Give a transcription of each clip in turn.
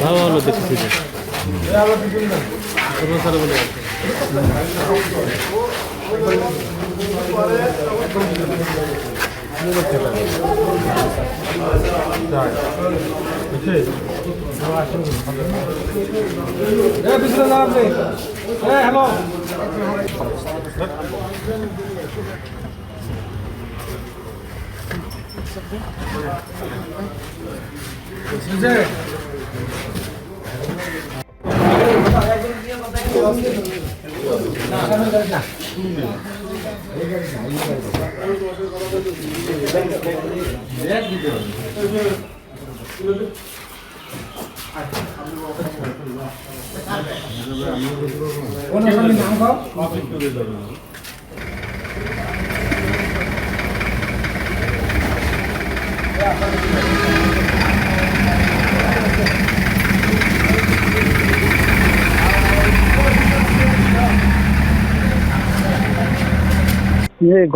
ভালো ভালো দেখছি হ্যালো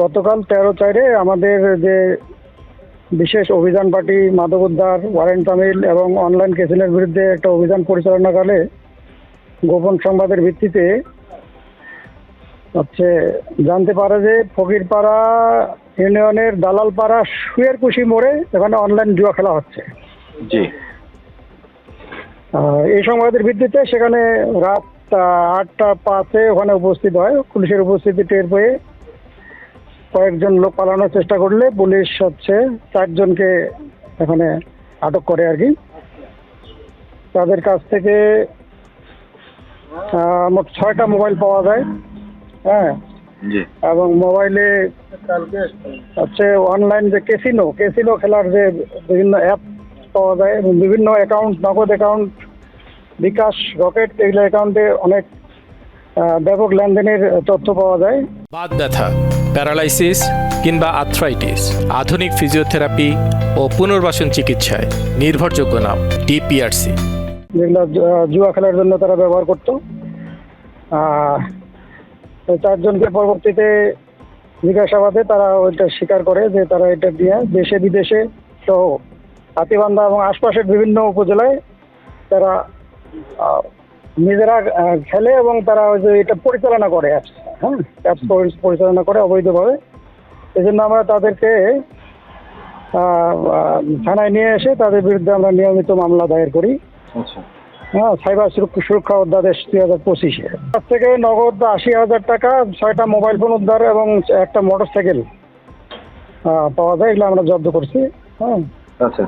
গতকাল 13/4 আমাদের যে বিশেষ অভিযান পার্টি মাদক উদ্ধার ওয়ারেন্ট তামিল এবং অনলাইন কেসিনের বিরুদ্ধে একটা অভিযান পরিচালনাকালে গোপন সংবাদের ভিত্তিতে জানতে পারে যে ফকিরপাড়া ইউনিয়নের দালালপাড়া সুয়েরকুশি মোড়ে এখানে অনলাইন জুয়া খেলা হচ্ছে। জি। এই সংবাদের ভিত্তিতে সেখানে রাত 8:05 ওখানে উপস্থিত হয়। পুলিশের উপস্থিতি টের পেয়ে কয়েকজন লোক পালানোর চেষ্টা করলে পুলিশ 4 জনকে এখানে আটক করে আর কি। তাদের কাছ থেকে মোট 6টা মোবাইল পাওয়া যায়। হ্যাঁ, এবং মোবাইলে অনলাইন যে ক্যাসিনো খেলার যে বিভিন্ন অ্যাপ পাওয়া যায় এবং বিভিন্ন অ্যাকাউন্ট, নগদ অ্যাকাউন্ট, বিকাশ, রকেট, এগুলো অ্যাকাউন্টে অনেক ব্যাপক লেনদেনের তথ্য পাওয়া যায়। বাত ব্যথা, প্যারালাইসিস কিংবা আর্থ্রাইটিস, আধুনিক ফিজিওথেরাপি ও পুনর্বাসন চিকিৎসায় নির্ভরযোগ্য নাম ডিপিআরসি, যেগুলো জুয়া খেলার জন্য তারা ব্যবহার করত। 4 জনকে পরবর্তীতে জিজ্ঞাসাবাদে তারা ওইটা স্বীকার করে যে তারা এটা দিয়ে দেশে বিদেশে সহ হাতীবান্ধা এবং আশপাশের বিভিন্ন উপজেলায় তারা নিজেরা খেলে এবং তারা ওই যে এটা পরিচালনা করে অ্যাপস পরিচালনা করে অবৈধভাবে। এই জন্য আমরা তাদেরকে থানায় নিয়ে এসে তাদের বিরুদ্ধে আমরা নিয়মিত মামলা দায়ের করি। সাইবার সুরক্ষা অধ্যাদেশ 2025 তার থেকে নগদ 80,000 টাকা, 6টা মোবাইল ফোন উদ্ধার এবং একটা মোটরসাইকেল পাওয়া যায়। এগুলো আমরা জব্দ করছি। আচ্ছা।